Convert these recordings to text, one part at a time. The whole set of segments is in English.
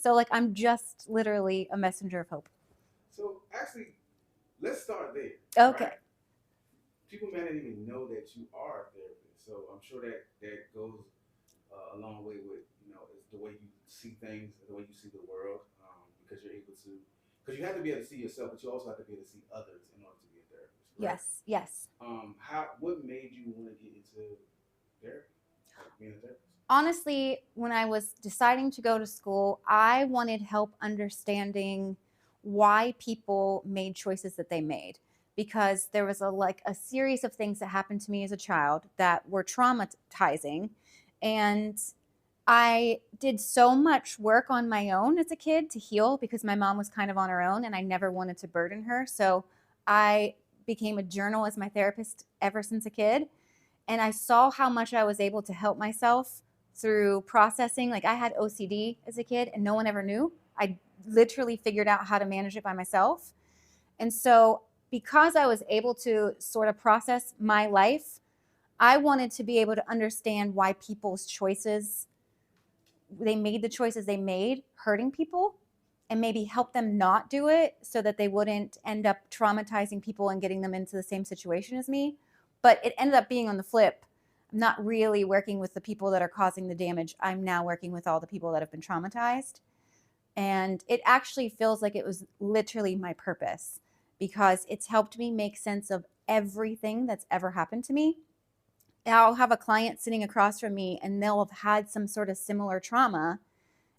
So like I'm just literally a messenger of hope. So actually, let's start there, Okay. right? People may not even know that you are a therapist. So I'm sure that that goes a long way with is the way you see things, the way you see the world, because you're able to, because you have to be able to see yourself, but you also have to be able to see others in order to be a therapist, correct? Yes. Yes. How what made you want to get into therapy, like being a therapist? Honestly, when I was deciding to go to school, I wanted help understanding why people made choices that they made, because there was a series of things that happened to me as a child that were traumatizing, and I did so much work on my own as a kid to heal because my mom was kind of on her own and I never wanted to burden her. So I became a journal as my therapist ever since a kid. And I saw how much I was able to help myself through processing. Like I had OCD as a kid and no one ever knew. I literally figured out how to manage it by myself. And so, because I was able to sort of process my life, I wanted to be able to understand why people's choices, they made the choices they made, hurting people, and maybe help them not do it so that they wouldn't end up traumatizing people and getting them into the same situation as me. But it ended up being on the flip. I'm not really working with the people that are causing the damage. I'm now working with all the people that have been traumatized. And it actually feels like it was literally my purpose because it's helped me make sense of everything that's ever happened to me. I'll have a client sitting across from me and they'll have had some sort of similar trauma,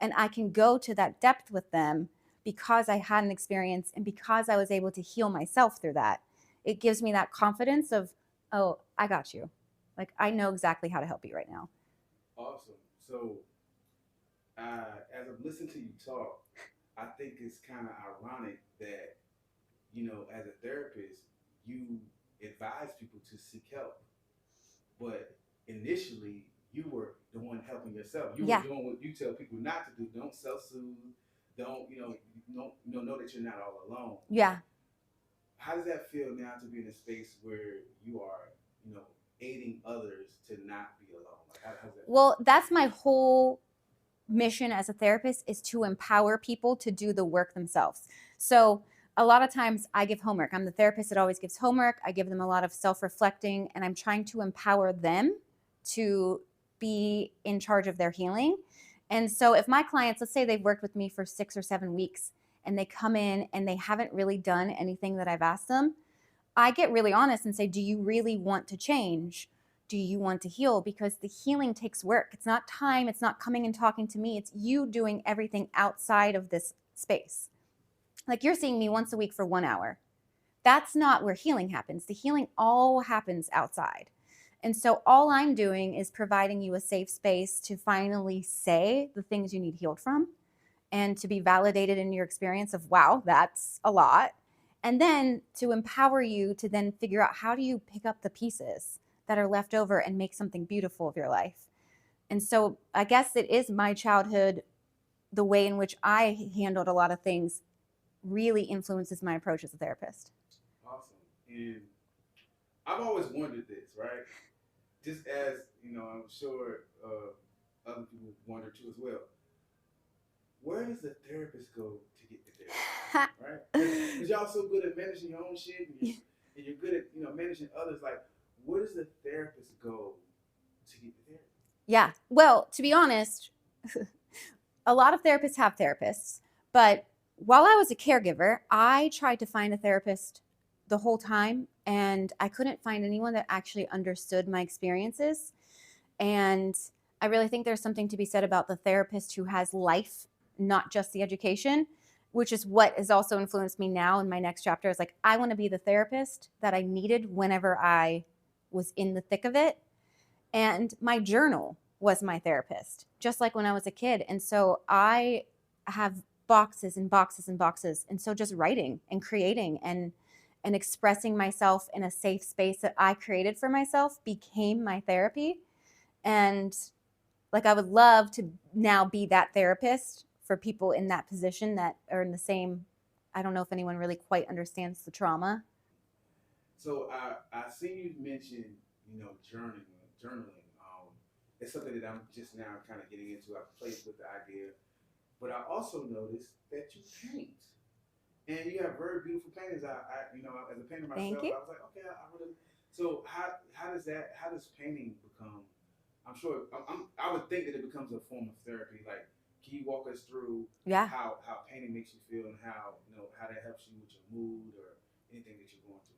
and I can go to that depth with them because I had an experience and because I was able to heal myself through that. It gives me that confidence of, oh, I got you. Like I know exactly how to help you right now. Awesome. So as I'm listening to you talk, I think it's kind of ironic that as a therapist, you advise people to seek help, but initially you were the one helping yourself. You were Yeah. doing what you tell people not to do. Don't self-soothe. Don't know that you're not all alone. Yeah. How does that feel now to be in a space where you are, you know, aiding others to not be alone? Like, how's that feel? Well, that's my whole mission as a therapist is to empower people to do the work themselves. So a lot of times I give homework. I'm the therapist that always gives homework. I give them a lot of self-reflecting and I'm trying to empower them to be in charge of their healing. And so if my clients, let's say they've worked with me for 6 or 7 weeks and they come in and they haven't really done anything that I've asked them, I get really honest and say, do you really want to change? Do you want to heal? Because the healing takes work. It's not time. It's not coming and talking to me. It's you doing everything outside of this space. Like you're seeing me once a week for 1 hour. That's not where healing happens. The healing all happens outside. And so all I'm doing is providing you a safe space to finally say the things you need healed from and to be validated in your experience of, wow, that's a lot. And then to empower you to then figure out how do you pick up the pieces that are left over and make something beautiful of your life. And so I guess it is my childhood, the way in which I handled a lot of things really influences my approach as a therapist. Awesome. And I've always wondered this, right? Just as I'm sure other people wonder too as well. Where does the therapist go to get the therapy? Right? Because y'all so good at managing your own shit, and you're good at managing others. Like, where does the therapist go to get the therapy? Yeah. Well, to be honest, a lot of therapists have therapists, but while I was a caregiver, I tried to find a therapist the whole time and I couldn't find anyone that actually understood my experiences. And I really think there's something to be said about the therapist who has life, not just the education, which is what has also influenced me now in my next chapter. Is like, I want to be the therapist that I needed whenever I was in the thick of it. And my journal was my therapist, just like when I was a kid. And so I have boxes and boxes and boxes. And so just writing and creating and expressing myself in a safe space that I created for myself became my therapy. And like I would love to now be that therapist for people in that position that are in the same. I don't know if anyone really quite understands the trauma. So I see you mention journaling. It's something that I'm just now kind of getting into. I've played with the idea But I also noticed that you paint, and you have very beautiful paintings. As a painter Thank myself, you. I was like, okay, I really. So how does painting become? I'm sure I would think that it becomes a form of therapy. Like, can you walk us through Yeah. how painting makes you feel and how that helps you with your mood or anything that you're going through?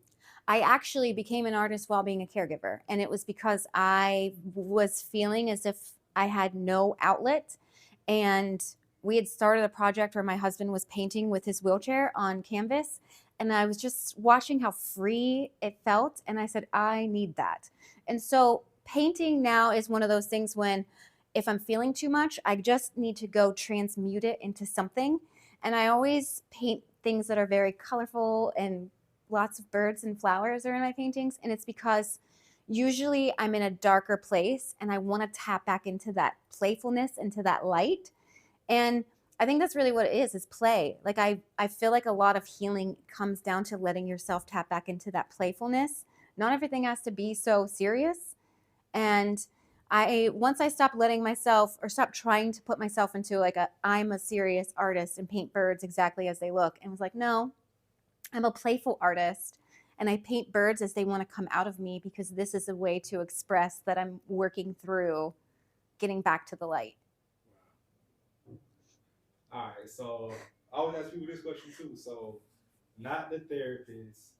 I actually became an artist while being a caregiver. And it was because I was feeling as if I had no outlet. And we had started a project where my husband was painting with his wheelchair on canvas. And I was just watching how free it felt. And I said, I need that. And so painting now is one of those things when if I'm feeling too much, I just need to go transmute it into something. And I always paint things that are very colorful, and lots of birds and flowers are in my paintings. And it's because usually I'm in a darker place and I want to tap back into that playfulness, into that light. And I think that's really what it is play. Like I feel like a lot of healing comes down to letting yourself tap back into that playfulness. Not everything has to be so serious. And I once I stopped letting myself or stopped trying to put myself into like a I'm a serious artist and paint birds exactly as they look, and was like, no, I'm a playful artist and I paint birds as they want to come out of me because this is a way to express that I'm working through getting back to the light. All right, so I want to ask people this question too. So, not the therapist,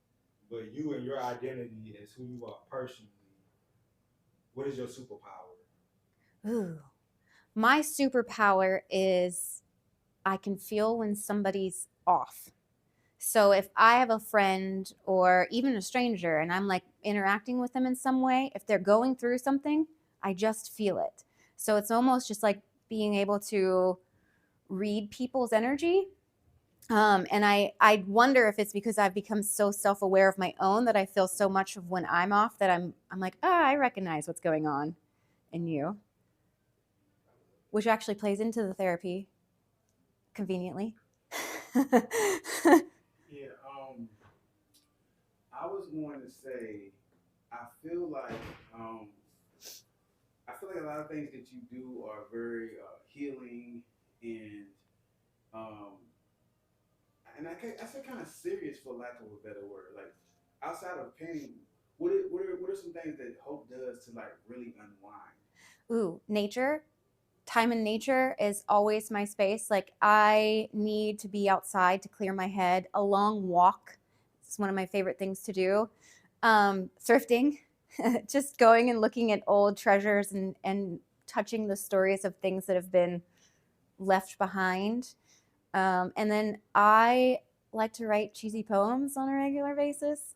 but you and your identity as who you are personally. What is your superpower? Ooh. My superpower is I can feel when somebody's off. So if I have a friend or even a stranger and I'm like interacting with them in some way, if they're going through something, I just feel it. So it's almost just like being able to read people's energy. And I wonder if it's because I've become so self-aware of my own that I feel so much of when I'm off that I'm like, oh, I recognize what's going on in you, which actually plays into the therapy conveniently. Yeah, I was going to say, I feel like um, I feel like a lot of things that you do are very healing and um, I say kind of serious for lack of a better word. Like outside of pain, what are some things that hope does to like really unwind? Ooh, nature. Time in nature is always my space. Like I need to be outside to clear my head. A long walk is one of my favorite things to do. Thrifting, just going and looking at old treasures and touching the stories of things that have been left behind. And then I like to write cheesy poems on a regular basis.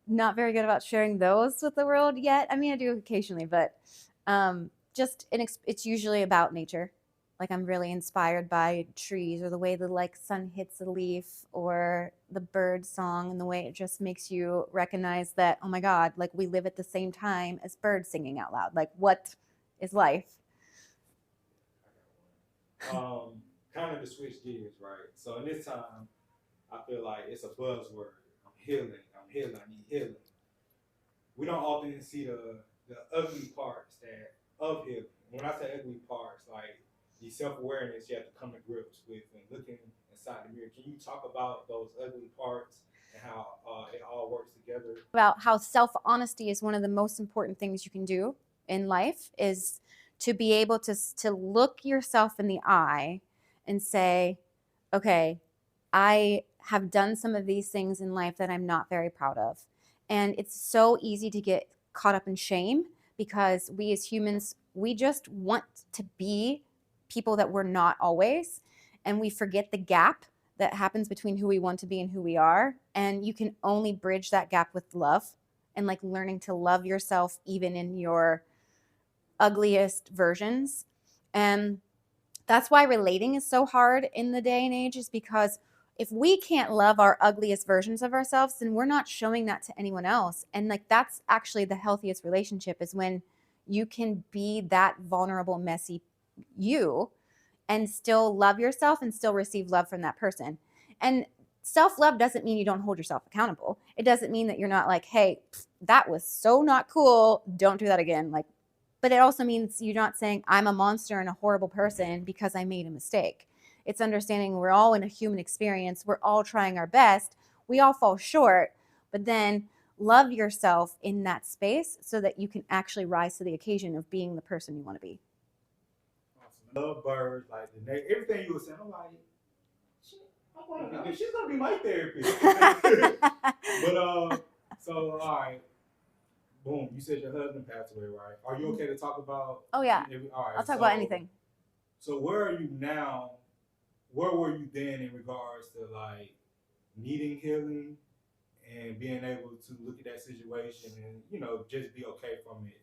Not very good about sharing those with the world yet. I mean, I do occasionally, but it's usually about nature. Like I'm really inspired by trees or the way the like sun hits a leaf or the bird song and the way it just makes you recognize that, oh my God, like we live at the same time as birds singing out loud. Like what is life? Kind of to switch gears, right? So in this time, I feel like it's a buzzword. I'm healing. I'm healing. I need healing. We don't often see the ugly parts that of healing. When I say ugly parts, like the self awareness you have to come to grips with and looking inside the mirror. Can you talk about those ugly parts and how it all works together? About how self-honesty is one of the most important things you can do in life is to be able to look yourself in the eye and say, okay, I have done some of these things in life that I'm not very proud of. And it's so easy to get caught up in shame because we as humans, we just want to be people that we're not always. And we forget the gap that happens between who we want to be and who we are. And you can only bridge that gap with love and like learning to love yourself even in your ugliest versions. And that's why relating is so hard in the day and age, is because if we can't love our ugliest versions of ourselves, then we're not showing that to anyone else. And like that's actually the healthiest relationship, is when you can be that vulnerable, messy you and still love yourself and still receive love from that person. And self-love doesn't mean you don't hold yourself accountable. It doesn't mean that you're not like, hey, that was so not cool, don't do that again. Like, but it also means you're not saying I'm a monster and a horrible person because I made a mistake. It's understanding we're all in a human experience. We're all trying our best. We all fall short, but then love yourself in that space so that you can actually rise to the occasion of being the person you want to be. Awesome. Love birds, like everything you were saying. I'm like, she's gonna be my therapist. But so all right, boom. You said your husband passed away, right? Are you okay to talk about? Oh yeah. All right. I'll talk about anything. So where are you now? Where were you then in regards to like needing healing and being able to look at that situation and just be okay from it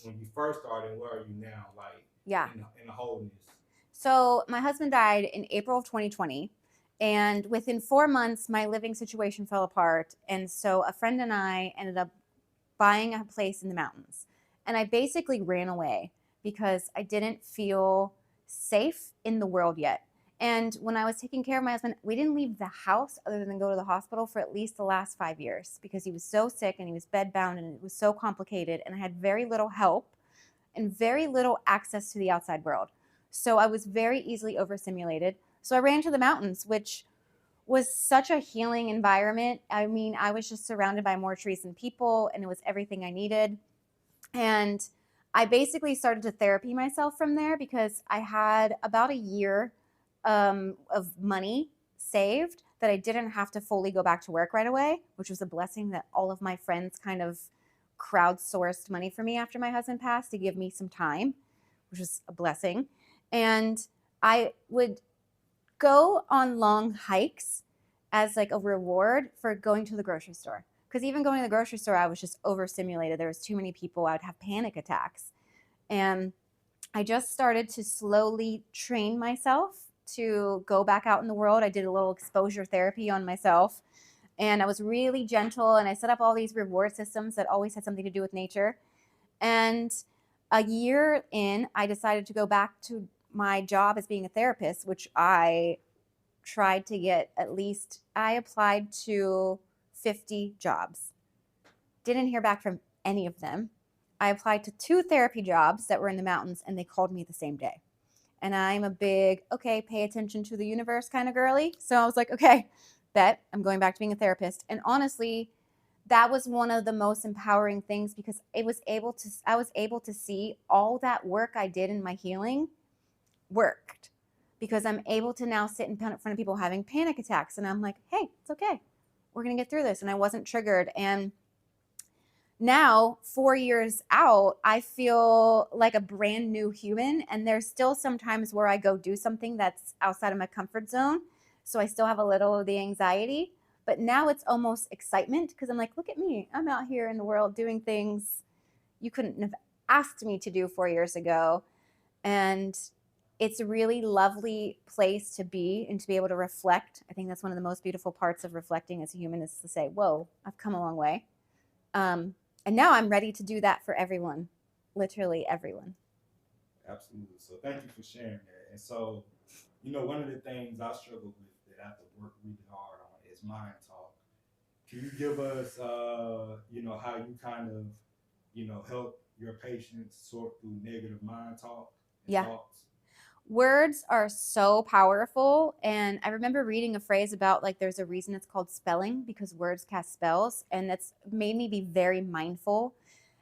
when you first started? Where are you now, like in the wholeness? So my husband died in April of 2020. And within 4 months, my living situation fell apart. And so a friend and I ended up buying a place in the mountains. And I basically ran away because I didn't feel safe in the world yet. And when I was taking care of my husband, we didn't leave the house other than go to the hospital for at least the last 5 years because he was so sick and he was bedbound and it was so complicated. And I had very little help and very little access to the outside world. So I was very easily overstimulated. So I ran to the mountains, which was such a healing environment. I mean, I was just surrounded by more trees and people, and it was everything I needed. And I basically started to therapy myself from there because I had about a year of money saved that I didn't have to fully go back to work right away, which was a blessing that all of my friends kind of crowdsourced money for me after my husband passed to give me some time, which was a blessing. And I would go on long hikes as like a reward for going to the grocery store. Because even going to the grocery store, I was just overstimulated. There was too many people. I would have panic attacks. And I just started to slowly train myself to go back out in the world. I did a little exposure therapy on myself. And I was really gentle. And I set up all these reward systems that always had something to do with nature. And a year in, I decided to go back to my job as being a therapist, which I tried to get I applied to 50 jobs. Didn't hear back from any of them. I applied to 2 therapy jobs that were in the mountains and they called me the same day. And I'm a big, okay, pay attention to the universe kind of girly. So I was like, okay, bet I'm going back to being a therapist. And honestly, that was one of the most empowering things because I was able to see all that work I did in my healing worked because I'm able to now sit in front of people having panic attacks. And I'm like, hey, it's okay. We're going to get through this. And I wasn't triggered. And now, 4 years out, I feel like a brand new human. And there's still some times where I go do something that's outside of my comfort zone. So I still have a little of the anxiety. But now it's almost excitement because I'm like, look at me. I'm out here in the world doing things you couldn't have asked me to do 4 years ago. And it's a really lovely place to be and to be able to reflect. I think that's one of the most beautiful parts of reflecting as a human is to say, whoa, I've come a long way. And now I'm ready to do that for everyone, literally everyone. Absolutely. So thank you for sharing that. And so, one of the things I struggle with that I have to work really hard on is mind talk. Can you give us, how you kind of, help your patients sort through negative mind talk and thoughts? Words are so powerful. And I remember reading a phrase about like there's a reason it's called spelling because words cast spells. And that's made me be very mindful.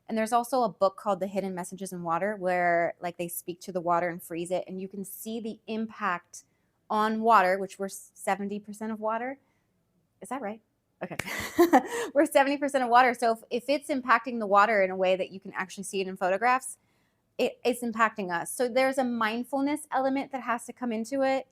And there's also a book called The Hidden Messages in Water where like they speak to the water and freeze it. And you can see the impact on water, which we're 70% of water. Is that right? Okay. We're 70% of water. So if it's impacting the water in a way that you can actually see it in photographs, it's impacting us. So there's a mindfulness element that has to come into it.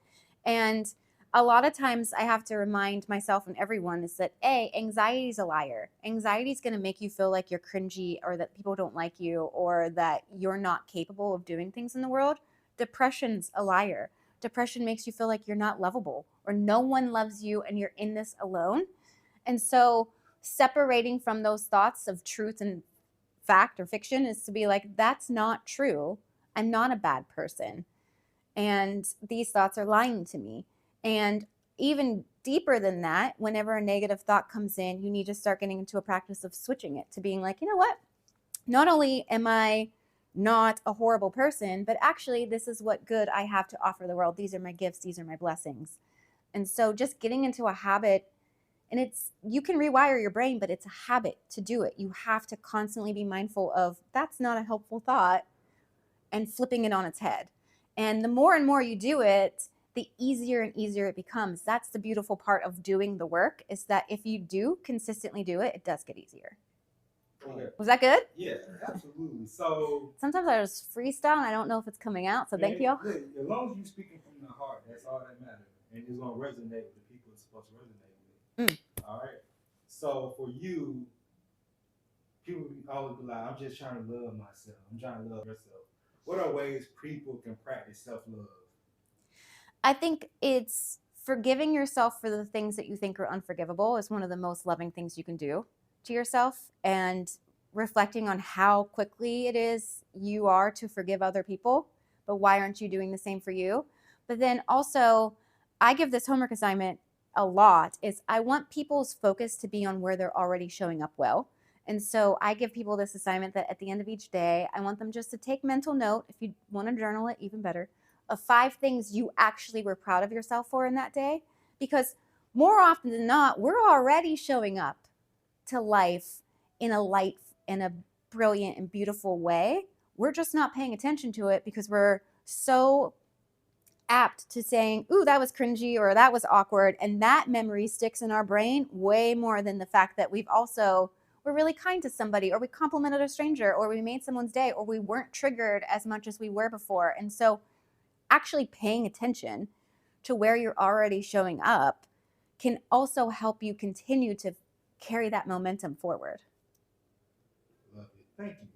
And a lot of times I have to remind myself and everyone is that anxiety is a liar. Anxiety is going to make you feel like you're cringy or that people don't like you or that you're not capable of doing things in the world. Depression's a liar. Depression makes you feel like you're not lovable or no one loves you and you're in this alone. And so separating from those thoughts of truth and fact or fiction is to be like, that's not true. I'm not a bad person. And these thoughts are lying to me. And even deeper than that, whenever a negative thought comes in, you need to start getting into a practice of switching it to being like, you know what? Not only am I not a horrible person, but actually, this is what good I have to offer the world. These are my gifts, these are my blessings. And so, just getting into a habit, and you can rewire your brain, but it's a habit to do it. You have to constantly be mindful of that's not a helpful thought and flipping it on its head. And the more and more you do it, the easier and easier it becomes. That's the beautiful part of doing the work, is that if you do consistently do it, it does get easier. Okay. Was that good? Yeah, absolutely. So sometimes I just freestyle and I don't know if it's coming out. So thank you. Look, as long as you're speaking from the heart, that's all that matters. And it's gonna resonate with the people it's supposed to resonate with. All right. So for you, people always be like, I'm just trying to love myself. I'm trying to love yourself. What are ways people can practice self-love? I think it's forgiving yourself for the things that you think are unforgivable is one of the most loving things you can do to yourself, and reflecting on how quickly it is you are to forgive other people, but why aren't you doing the same for you? But then also, I give this homework assignment a lot, is I want people's focus to be on where they're already showing up well. And so I give people this assignment that at the end of each day, I want them just to take mental note. If you want to journal it, even better, of 5 things you actually were proud of yourself for in that day. Because more often than not, we're already showing up to life in a light, in a brilliant and beautiful way. We're just not paying attention to it because we're so apt to saying, ooh, that was cringy or that was awkward. And that memory sticks in our brain way more than the fact that we're really kind to somebody, or we complimented a stranger, or we made someone's day, or we weren't triggered as much as we were before. And so actually paying attention to where you're already showing up can also help you continue to carry that momentum forward. Love it. Thank you.